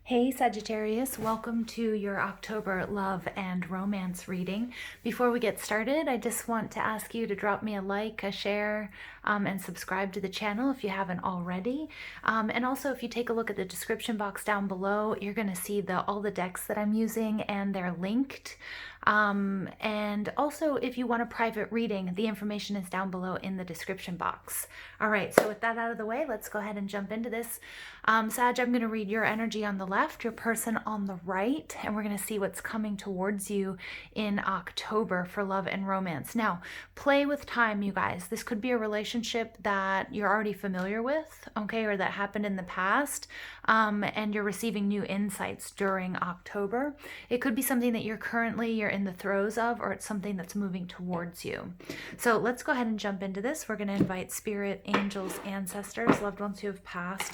Hey Sagittarius, welcome to your October love and romance reading. Before we get started, I just want to ask you to drop me a like, a share, and subscribe to the channel if you haven't already. And also, if you take a look at the description box down below, you're going to see all the decks that I'm using, and they're linked. And also, if you want a private reading, the information is down below in the description box. All right, so with that out of the way, let's go ahead and jump into this. Sag, I'm going to read your energy on the left, your person on the right, and we're going to see what's coming towards you in October for love and romance. Now, play with time, you guys. This could be a relationship that you're already familiar with, okay, or that happened in the past, and you're receiving new insights during October. It could be something that you're in the throes of, or it's something that's moving towards you. So let's go ahead and jump into this. We're going to invite spirit, angels, ancestors, loved ones who have passed,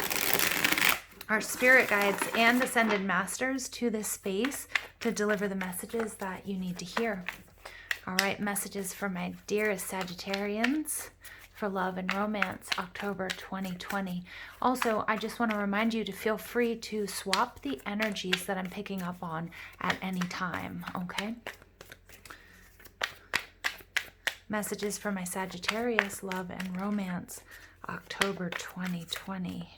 our spirit guides, and ascended masters to this space to deliver the messages that you need to hear. All right, messages for my dearest Sagittarians for love and romance, October 2020. Also, I just want to remind you to feel free to swap the energies that I'm picking up on at any time, okay? Messages for my Sagittarius, love and romance, October 2020.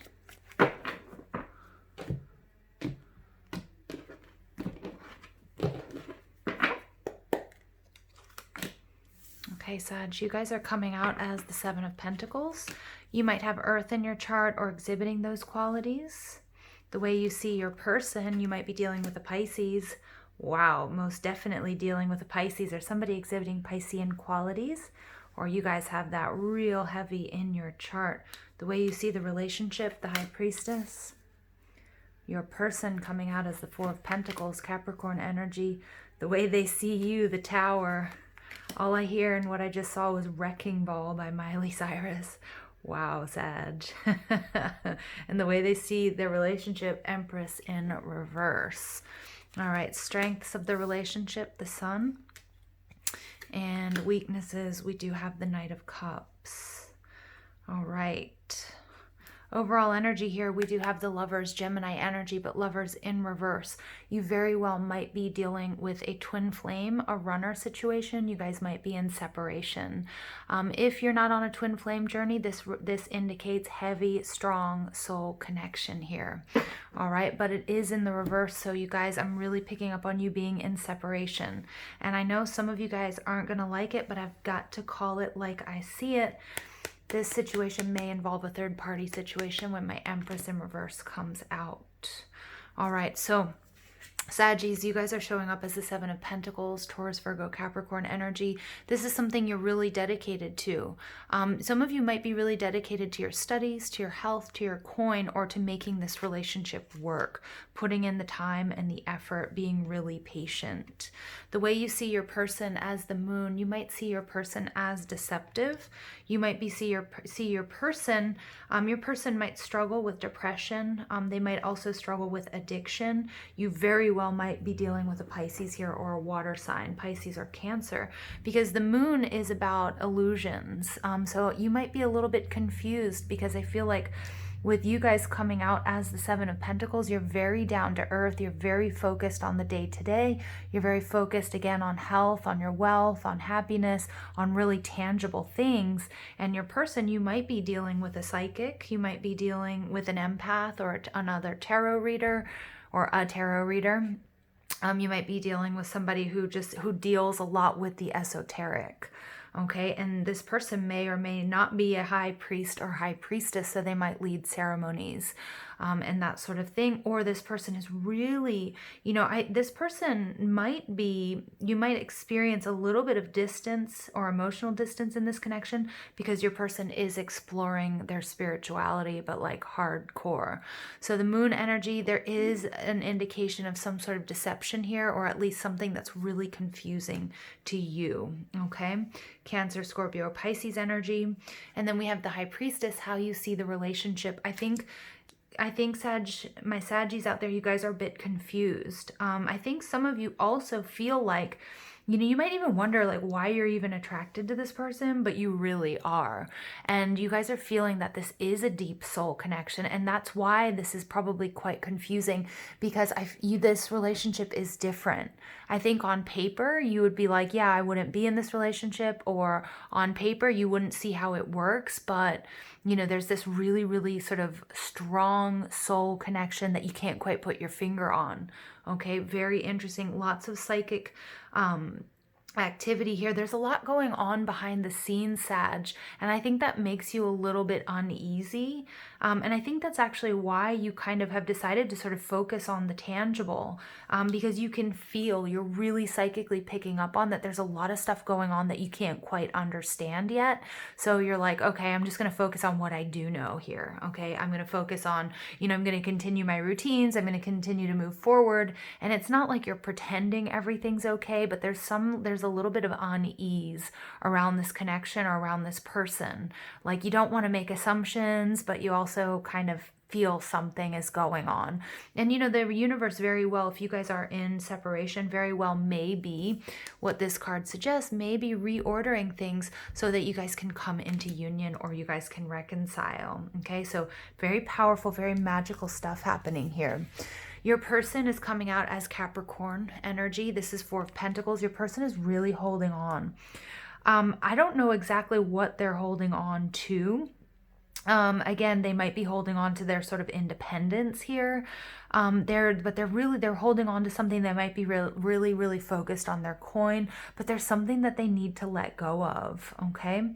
Okay, Sag, you guys are coming out as the Seven of Pentacles. You might have Earth in your chart or exhibiting those qualities. The way you see your person, you might be dealing with a Pisces. Wow, most definitely dealing with a Pisces or somebody exhibiting Piscean qualities, or you guys have that real heavy in your chart. The way you see the relationship, the High Priestess. Your person coming out as the Four of Pentacles, Capricorn energy. The way they see you, the Tower. All I hear and what I just saw was Wrecking Ball by Miley Cyrus. Wow, Sag. And the way they see their relationship, Empress in reverse. All right, strengths of the relationship, the Sun. And weaknesses, we do have the Knight of Cups. All right. Overall energy here, we do have the Lovers, Gemini energy, but Lovers in reverse. You very well might be dealing with a twin flame, a runner situation. You guys might be in separation. If you're not on a twin flame journey, this indicates heavy, strong soul connection here. All right, but it is in the reverse. So you guys, I'm really picking up on you being in separation. And I know some of you guys aren't going to like it, but I've got to call it like I see it. This situation may involve a third-party situation when my Empress in reverse comes out. All right, so Saggies, you guys are showing up as the Seven of Pentacles, Taurus, Virgo, Capricorn energy. This is something you're really dedicated to. Some of you might be really dedicated to your studies, to your health, to your coin, or to making this relationship work, putting in the time and the effort, being really patient. The way you see your person as the moon, you might see your person as deceptive. You might see your person might struggle with depression. They might also struggle with addiction. You very well might be dealing with a Pisces here or a water sign, Pisces or Cancer, because the moon is about illusions. So you might be a little bit confused, because I feel like with you guys coming out as the Seven of Pentacles, you're very down to earth. You're very focused on the day-to-day. You're very focused, again, on health, on your wealth, on happiness, on really tangible things. And your person, you might be dealing with a psychic. You might be dealing with an empath or another tarot reader or a tarot reader. You might be dealing with somebody who deals a lot with the esoteric. Okay, and this person may or may not be a high priest or high priestess, so they might lead ceremonies and that sort of thing. Or this person is really, this person might be, you might experience a little bit of distance or emotional distance in this connection, because your person is exploring their spirituality, but like hardcore. So the moon energy, there is an indication of some sort of deception here, or at least something that's really confusing to you, okay? Cancer, Scorpio, Pisces energy. And then we have the High Priestess, how you see the relationship. I think my Saggies out there, you guys are a bit confused. I think some of you also feel like you might even wonder like why you're even attracted to this person, but you really are. And you guys are feeling that this is a deep soul connection. And that's why this is probably quite confusing, because this relationship is different. I think on paper, you would be like, yeah, I wouldn't be in this relationship, or on paper, you wouldn't see how it works. But there's this really, really sort of strong soul connection that you can't quite put your finger on. Okay, very interesting. Lots of psychic activity here. There's a lot going on behind the scenes, Sag, and I think that makes you a little bit uneasy. And I think that's actually why you kind of have decided to sort of focus on the tangible, because you can feel, you're really psychically picking up on that there's a lot of stuff going on that you can't quite understand yet. So you're like, okay, I'm just going to focus on what I do know here. Okay, I'm going to focus on, I'm going to continue my routines. I'm going to continue to move forward. And it's not like you're pretending everything's okay, but there's a little bit of unease around this connection or around this person. Like, you don't want to make assumptions, but you also kind of feel something is going on. And the universe very well, if you guys are in separation, very well may be what this card suggests, maybe reordering things so that you guys can come into union or you guys can reconcile. Okay, so very powerful, very magical stuff happening here. Your person is coming out as Capricorn energy. This is Four of Pentacles. Your person is really holding on. I don't know exactly what they're holding on to. Again, they might be holding on to their sort of independence here. They're holding on to something. That might be really, really focused on their coin, but there's something that they need to let go of. Okay.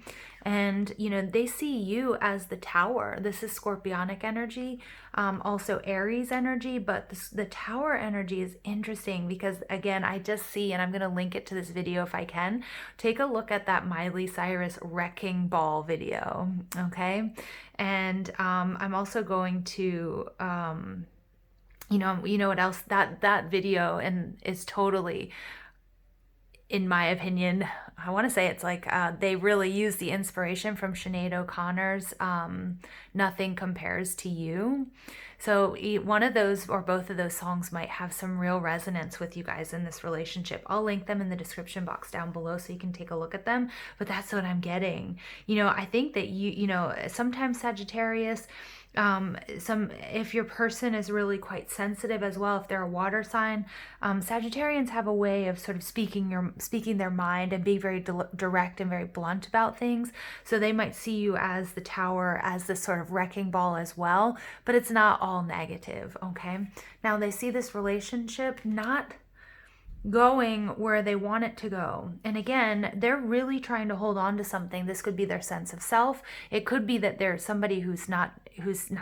And, they see you as the Tower. This is Scorpionic energy, also Aries energy, but the Tower energy is interesting because, again, I just see, and I'm going to link it to this video if I can, take a look at that Miley Cyrus Wrecking Ball video, okay? And I'm also going to, what else, that video and is totally, in my opinion, I want to say it's like they really use the inspiration from Sinead O'Connor's Nothing Compares to You. So one of those or both of those songs might have some real resonance with you guys in this relationship. I'll link them in the description box down below so you can take a look at them. But that's what I'm getting. I think that sometimes Sagittarius, if your person is really quite sensitive as well, if they're a water sign, Sagittarians have a way of sort of speaking their mind and being very direct and very blunt about things. So they might see you as the Tower, as this sort of wrecking ball as well, but it's not all negative. Okay. Now they see this relationship not going where they want it to go. And again, they're really trying to hold on to something. This could be their sense of self. It could be that they're somebody who's not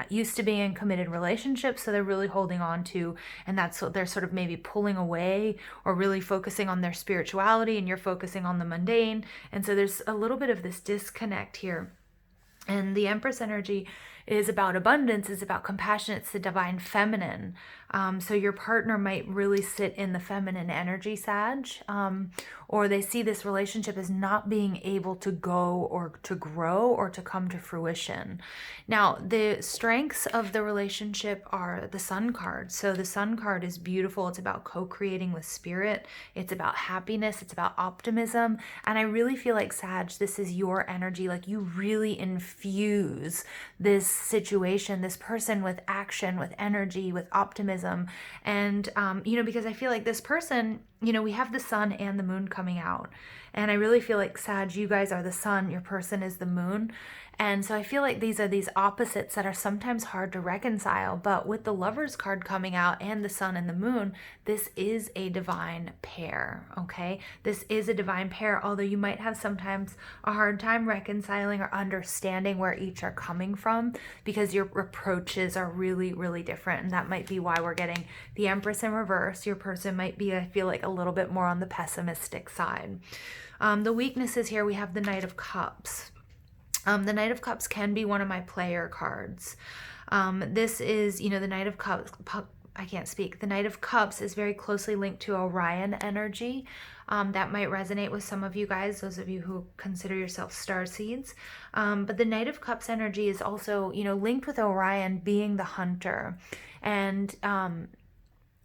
used to being in committed relationships, so they're really holding on to, and that's what they're sort of maybe pulling away or really focusing on their spirituality, and you're focusing on the mundane. And so there's a little bit of this disconnect here. And the Empress energy is about abundance, is about compassion. It's the divine feminine. So your partner might really sit in the feminine energy, Sag, or they see this relationship as not being able to go or to grow or to come to fruition. Now, the strengths of the relationship are the Sun card. So the Sun card is beautiful. It's about co-creating with spirit. It's about happiness. It's about optimism. And I really feel like, Sag, this is your energy. Like, you really infuse this situation, this person, with action, with energy, with optimism. And, because I feel like this person, we have the sun and the moon coming out. And I really feel like, Sag, you guys are the sun, your person is the moon. And so I feel like these are these opposites that are sometimes hard to reconcile. But with the Lovers card coming out and the sun and the moon, this is a divine pair, okay? This is a divine pair, although you might have sometimes a hard time reconciling or understanding where each are coming from because your approaches are really, really different. And that might be why we're getting the Empress in reverse. Your person might be, I feel like, a little bit more on the pessimistic side. The weaknesses here, we have the Knight of Cups. The Knight of Cups can be one of my player cards. This is, the Knight of Cups, I can't speak. The Knight of Cups is very closely linked to Orion energy. That might resonate with some of you guys, those of you who consider yourself starseeds. But the Knight of Cups energy is also, linked with Orion being the hunter. And,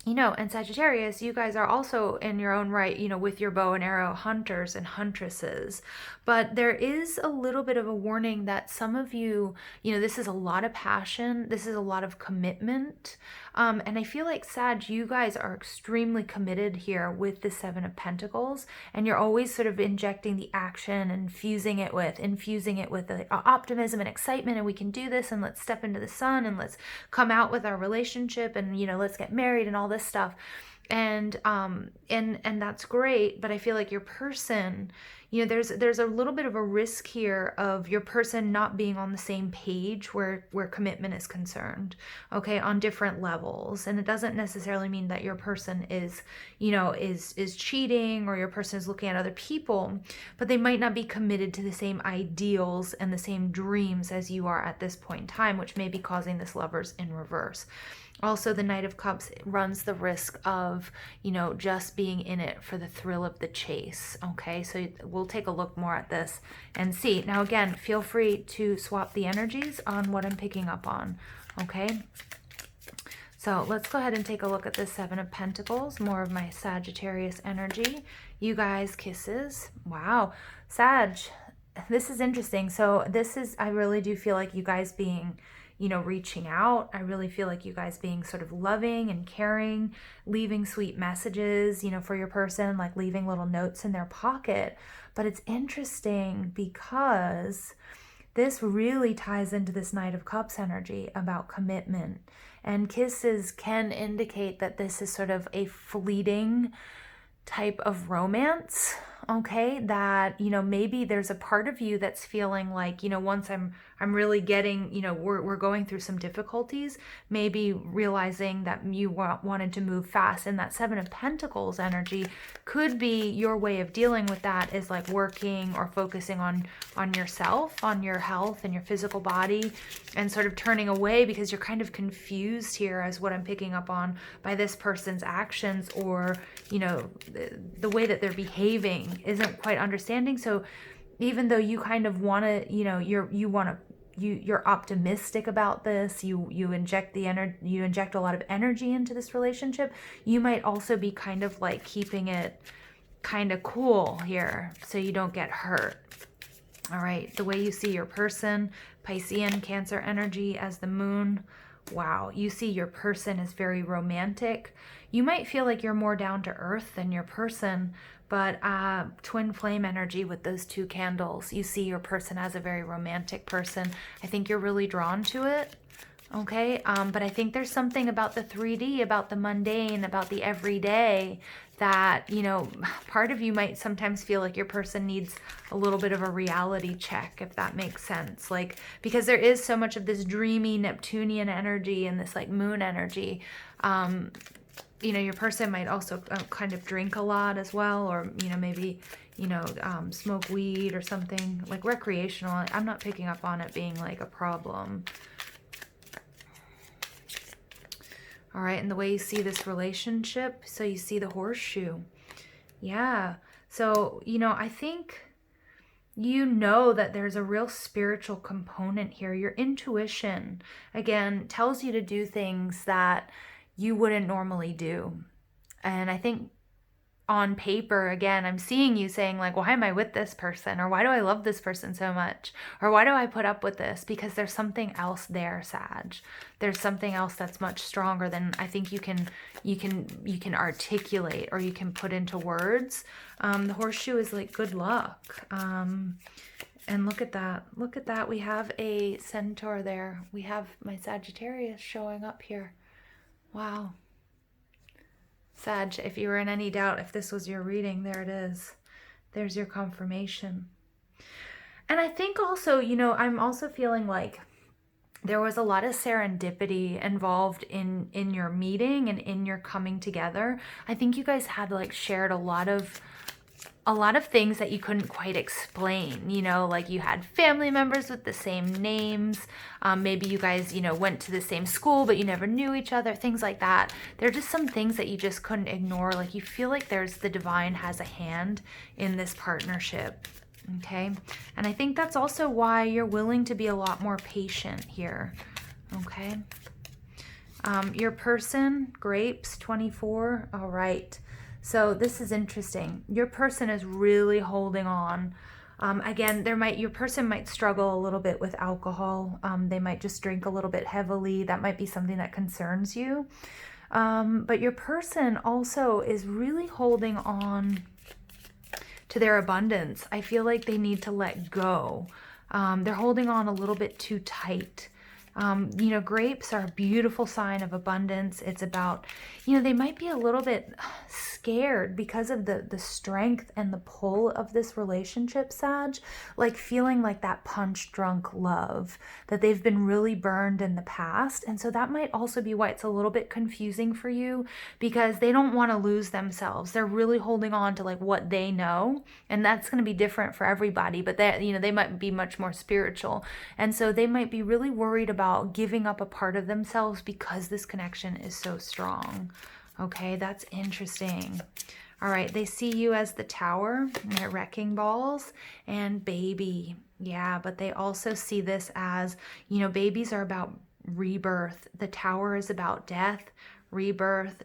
you know, and Sagittarius, you guys are also in your own right, you know, with your bow and arrow hunters and huntresses. But there is a little bit of a warning that some of you, you know, this is a lot of passion. This is a lot of commitment. And I feel like Sag, you guys are extremely committed here with the Seven of Pentacles. And you're always sort of injecting the action and infusing it with the optimism and excitement. And we can do this, and let's step into the sun, and let's come out with our relationship, and, you know, let's get married and all this stuff. And that's great, but I feel like your person, you know, there's a little bit of a risk here of your person not being on the same page where commitment is concerned, okay, on different levels. And it doesn't necessarily mean that your person is, you know, is cheating, or your person is looking at other people, but they might not be committed to the same ideals and the same dreams as you are at this point in time, which may be causing this Lovers in reverse. Also, the Knight of Cups runs the risk of, you know, just being in it for the thrill of the chase. Okay, so we'll take a look more at this and see. Now, again, feel free to swap the energies on what I'm picking up on. Okay, so let's go ahead and take a look at the Seven of Pentacles, more of my Sagittarius energy. You guys, kisses. Wow, Sag, this is interesting. So this is, I really do feel like you guys being, you know, reaching out. I really feel like you guys being sort of loving and caring, leaving sweet messages, you know, for your person, like leaving little notes in their pocket. But it's interesting because this really ties into this Knight of Cups energy about commitment. And kisses can indicate that this is sort of a fleeting type of romance, okay, that, you know, maybe there's a part of you that's feeling like, you know, once I'm really getting, you know, we're going through some difficulties, maybe realizing that you wanted to move fast. And that Seven of Pentacles energy could be your way of dealing with that, is like working or focusing on yourself, on your health and your physical body, and sort of turning away because you're kind of confused here, as what I'm picking up on, by this person's actions, or, you know, the way that they're behaving isn't quite understanding. So even though you kind of want to, you know, you're optimistic about this, you inject a lot of energy into this relationship, you might also be kind of like keeping it kind of cool here so you don't get hurt. All right, the way you see your person, Piscean Cancer energy as the moon. Wow, you see your person is very romantic. You might feel like you're more down to earth than your person, but twin flame energy with those two candles. You see your person as a very romantic person. I think you're really drawn to it. Okay, but I think there's something about the 3D, about the mundane, about the everyday, that, you know, part of you might sometimes feel like your person needs a little bit of a reality check, if that makes sense. Like, because there is so much of this dreamy Neptunian energy and this like moon energy. You know, your person might also kind of drink a lot as well, or, you know, maybe, you know, smoke weed or something like recreational. I'm not picking up on it being like a problem. All right, and the way you see this relationship, so you see the horseshoe. Yeah, so, you know, I think you know that there's a real spiritual component here. Your intuition, again, tells you to do things that you wouldn't normally do. And I think on paper, again, I'm seeing you saying like, why am I with this person? Or why do I love this person so much? Or why do I put up with this? Because there's something else there, Sag. There's something else that's much stronger than I think you can articulate, or you can put into words. The horseshoe is like good luck. And look at that. Look at that. We have a centaur there. We have my Sagittarius showing up here. Wow. Sag, if you were in any doubt if this was your reading, there it is. There's your confirmation. And I think also, you know, I'm also feeling like there was a lot of serendipity involved in your meeting and in your coming together. I think you guys had like shared a lot of things that you couldn't quite explain, you know, like you had family members with the same names. Maybe you guys, you know, went to the same school, but you never knew each other, things like that. There are just some things that you just couldn't ignore. Like you feel like the divine has a hand in this partnership. Okay. And I think that's also why you're willing to be a lot more patient here. Okay. Your person, grapes, 24. All right. So this is interesting. Your person is really holding on. Again, your person might struggle a little bit with alcohol. They might just drink a little bit heavily. That might be something that concerns you. But your person also is really holding on to their abundance. I feel like they need to let go. They're holding on a little bit too tight. Grapes are a beautiful sign of abundance. It's about, they might be a little bit scared because of the strength and the pull of this relationship, Sag, like feeling like that punch drunk love, that they've been really burned in the past. And so that might also be why it's a little bit confusing for you, because they don't want to lose themselves. They're really holding on to like what they know, and that's going to be different for everybody, but they might be much more spiritual. And so they might be really worried about giving up a part of themselves because this connection is so strong. Okay, that's interesting. All right, they see you as the Tower, they're wrecking balls, and baby. Yeah, but they also see this as, babies are about rebirth. The Tower is about death, rebirth,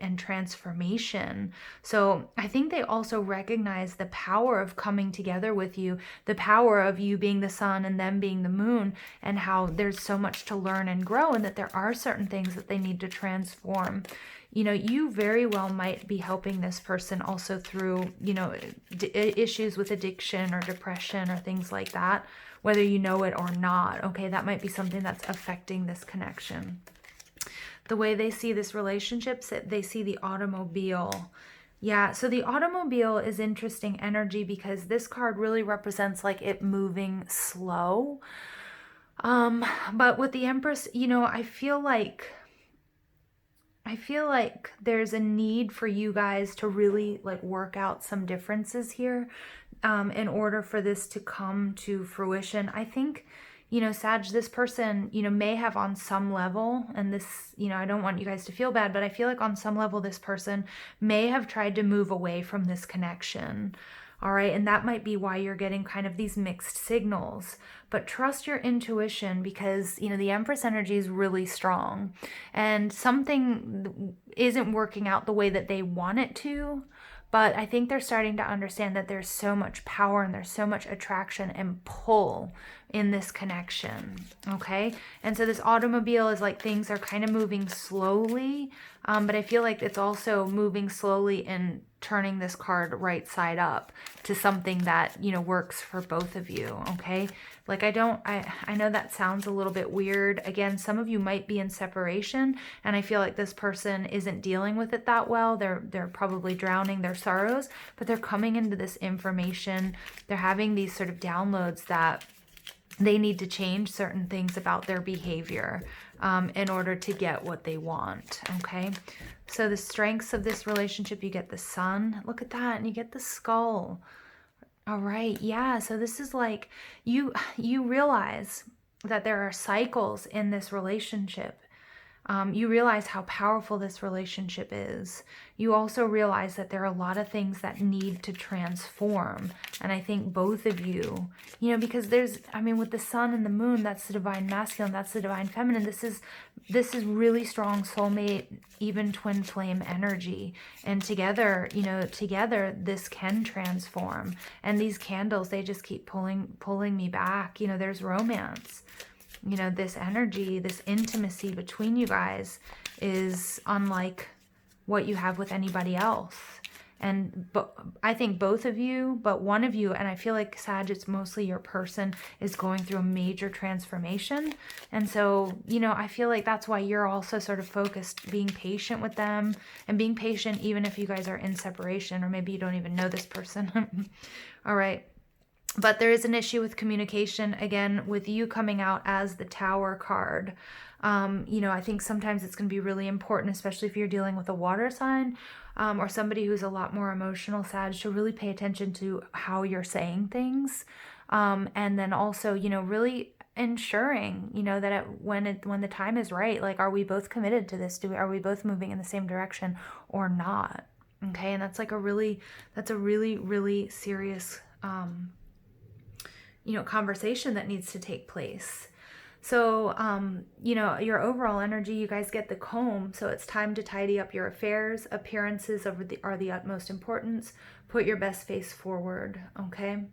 and transformation. So I think they also recognize the power of coming together with you, the power of you being the sun and them being the moon, and how there's so much to learn and grow, and that there are certain things that they need to transform. You very well might be helping this person also through, issues with addiction or depression or things like that, whether you know it or not. Okay, that might be something that's affecting this connection. The way they see this relationship, they see the automobile. Yeah, so the automobile is interesting energy because this card really represents like it moving slow. But with the Empress, I feel like there's a need for you guys to really like work out some differences here in order for this to come to fruition. I think, Sag, this person, may have on some level, and this, I don't want you guys to feel bad, but I feel like on some level, this person may have tried to move away from this connection. All right. And that might be why you're getting kind of these mixed signals. But trust your intuition because, the Empress energy is really strong and something isn't working out the way that they want it to. But I think they're starting to understand that there's so much power and there's so much attraction and pull in this connection. Okay. And so this automobile is like things are kind of moving slowly. But I feel like it's also moving slowly and turning this card right side up to something that, works for both of you. Okay. Like I know that sounds a little bit weird. Again, some of you might be in separation and I feel like this person isn't dealing with it that well. They're probably drowning their sorrows, but they're coming into this information. They're having these sort of downloads that they need to change certain things about their behavior in order to get what they want. Okay. So the strengths of this relationship, you get the Sun. Look at that. And you get the Skull. All right. Yeah. So this is like you realize that there are cycles in this relationship. You realize how powerful this relationship is. You also realize that there are a lot of things that need to transform. And I think both of you, because with the Sun and the Moon, that's the divine masculine, that's the divine feminine. This is really strong soulmate, even twin flame energy. And together, this can transform. And these candles, they just keep pulling me back. There's romance. This energy, this intimacy between you guys is unlike what you have with anybody else. But I think both of you, but one of you, and I feel like Sag, it's mostly your person, is going through a major transformation. And so, I feel like that's why you're also sort of focused, being patient with them and being patient even if you guys are in separation or maybe you don't even know this person. All right. But there is an issue with communication, again, with you coming out as the Tower card. I think sometimes it's going to be really important, especially if you're dealing with a water sign or somebody who's a lot more emotional, Sag, to really pay attention to how you're saying things. And then also, really ensuring, that when the time is right, like, are we both committed to this? Are we both moving in the same direction or not? Okay. And that's a really, really serious, conversation that needs to take place. So, you know, your overall energy, you guys get the comb. So it's time to tidy up your affairs. Appearances are the utmost importance. Put your best face forward, okay?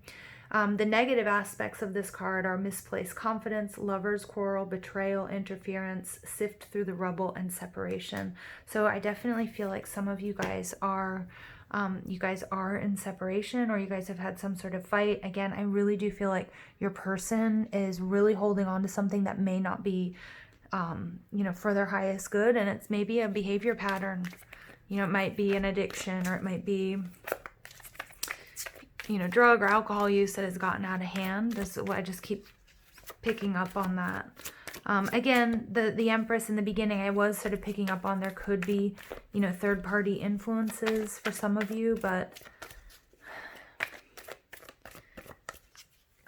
The negative aspects of this card are misplaced confidence, lovers quarrel, betrayal, interference, sift through the rubble, and separation. So I definitely feel like some of you guys are in separation, or you guys have had some sort of fight. Again, I really do feel like your person is really holding on to something that may not be, you know, for their highest good. And it's maybe a behavior pattern. You know, it might be an addiction, or it might be, you know, drug or alcohol use that has gotten out of hand. This is what I just keep picking up on that. Again, the Empress in the beginning, I was sort of picking up on there could be, you know, third-party influences for some of you, but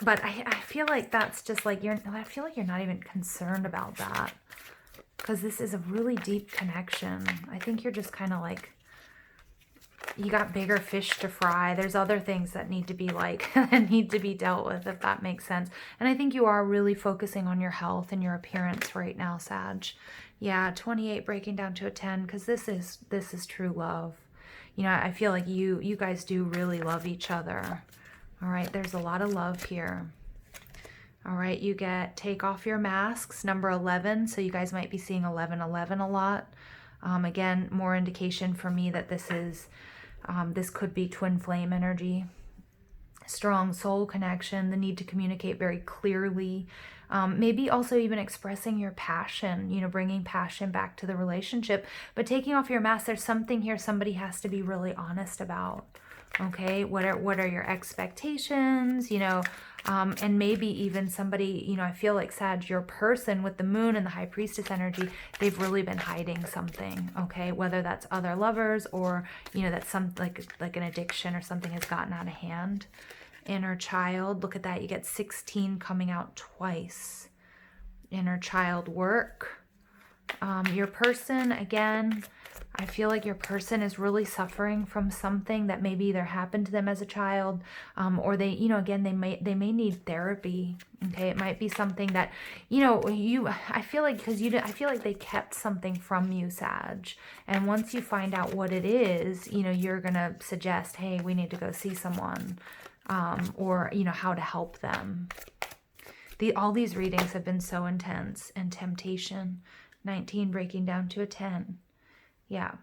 I feel like that's just like, I feel like you're not even concerned about that, because this is a really deep connection. I think you're just kind of like, you got bigger fish to fry. There's other things that need to be like, need to be dealt with, if that makes sense. And I think you are really focusing on your health and your appearance right now, Sag. Yeah, 28 breaking down to a 10, because this is true love. You know, I feel like you guys do really love each other. All right, there's a lot of love here. All right, you get take off your masks, number 11. So you guys might be seeing 1111 a lot. Again, more indication for me that this is, this could be twin flame energy, strong soul connection, the need to communicate very clearly, maybe also even expressing your passion, you know, bringing passion back to the relationship. But taking off your mask, there's something here somebody has to be really honest about. Okay, what are your expectations, you know, and maybe even somebody, you know, I feel like Sag, your person with the moon and the high priestess energy, they've really been hiding something, okay, whether that's other lovers, or, you know, that's some like an addiction or something has gotten out of hand. Inner child, look at that, you get 16 coming out twice. Inner child work. Your person, again, I feel like your person is really suffering from something that maybe either happened to them as a child, or they, you know, again, they may need therapy. Okay, it might be something that, you know, I feel like, because I feel like they kept something from you, Sag. And once you find out what it is, you know, you're gonna suggest, hey, we need to go see someone, or, you know, how to help them. All these readings have been so intense. And temptation, 19 breaking down to a 10. Yeah,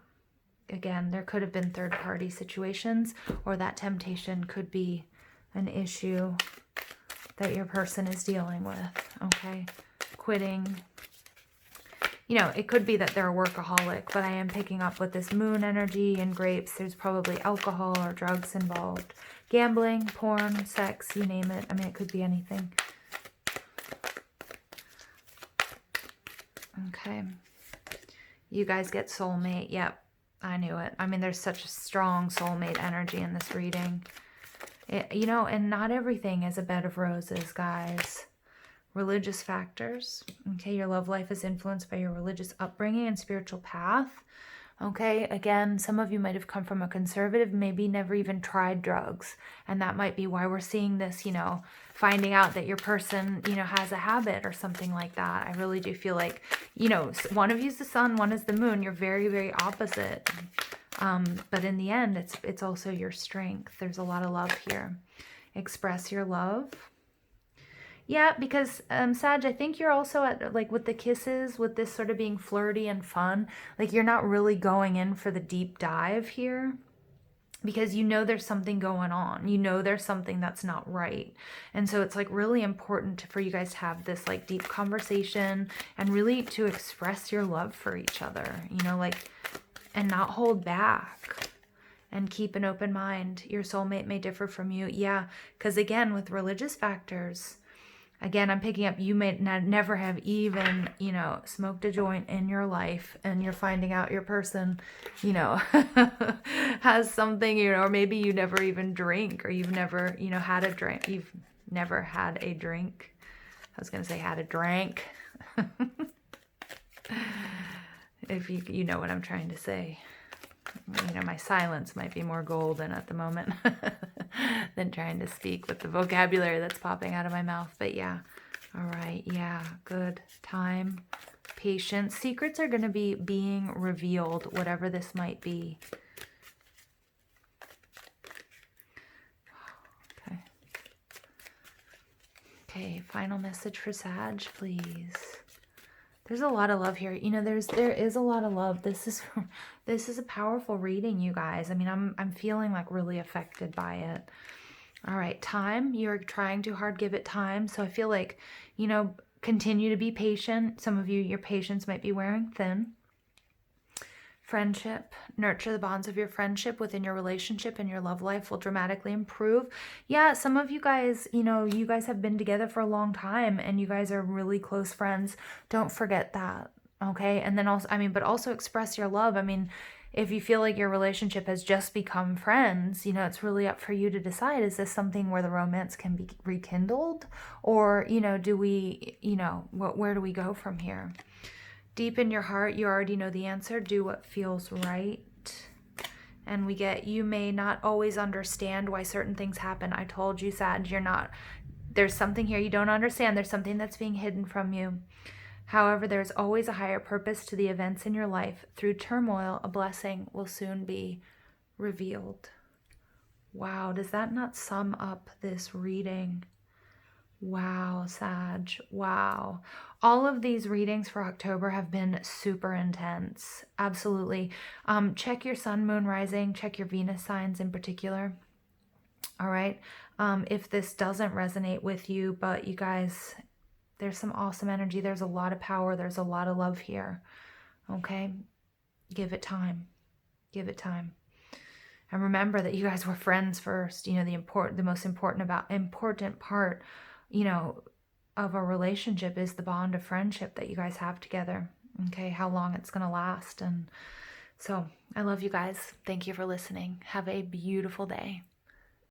again, there could have been third-party situations, or that temptation could be an issue that your person is dealing with, okay? Quitting. You know, it could be that they're a workaholic, but I am picking up with this moon energy and grapes. There's probably alcohol or drugs involved. Gambling, porn, sex, you name it. I mean, it could be anything. Okay. You guys get soulmate. Yep, I knew it. I mean, there's such a strong soulmate energy in this reading. You know, and not everything is a bed of roses, guys. Religious factors. Okay, your love life is influenced by your religious upbringing and spiritual path. Okay, again, some of you might have come from a conservative, maybe never even tried drugs. And that might be why we're seeing this, you know, finding out that your person, you know, has a habit or something like that. I really do feel like, you know, one of you is the sun, one is the moon. You're very, very opposite. But in the end, it's also your strength. There's a lot of love here. Express your love. Yeah, because Sag, I think you're also at, like, with the kisses, with this sort of being flirty and fun, like you're not really going in for the deep dive here, because you know there's something going on. You know there's something that's not right. And so it's like really important for you guys to have this like deep conversation and really to express your love for each other, you know, like, and not hold back. And keep an open mind. Your soulmate may differ from you. Yeah, because again, with religious factors, again, I'm picking up, you may never have even, you know, smoked a joint in your life, and you're finding out your person, you know, has something, you know, or maybe you never even drink, or you've never, you know, had a drink. You've never had a drink. I was going to say had a drink. If you know what I'm trying to say. You know, my silence might be more golden at the moment than trying to speak with the vocabulary that's popping out of my mouth. But yeah. All right, yeah, good. Time, patience. Secrets are going to be being revealed, whatever this might be. Okay. Okay, final message for Sag, please. There's a lot of love here. You know, there is a lot of love. This is a powerful reading, you guys. I mean, I'm feeling like really affected by it. All right, time. You're trying too hard. Give it time. So I feel like, you know, continue to be patient. Some of you, your patience might be wearing thin. Friendship. Nurture the bonds of your friendship within your relationship, and your love life will dramatically improve. Yeah, some of you guys, you know, you guys have been together for a long time and you guys are really close friends. Don't forget that. Okay. And then also, I mean, but also express your love. I mean, if you feel like your relationship has just become friends, you know, it's really up for you to decide, is this something where the romance can be rekindled? Or, you know, do we, you know, where do we go from here? Deep in your heart, you already know the answer. Do what feels right. And we get, you may not always understand why certain things happen. I told you, Sag, you're not, there's something here you don't understand. There's something that's being hidden from you. However, there's always a higher purpose to the events in your life. Through turmoil, a blessing will soon be revealed. Wow, does that not sum up this reading? Wow, Sag. Wow. All of these readings for October have been super intense. Absolutely. Check your sun, moon, rising. Check your Venus signs in particular. All right. If this doesn't resonate with you, but you guys, there's some awesome energy. There's a lot of power. There's a lot of love here. Okay. Give it time. Give it time. And remember that you guys were friends first. You know, the most important part, you know, of a relationship is the bond of friendship that you guys have together. Okay. How long it's going to last. And so I love you guys. Thank you for listening. Have a beautiful day.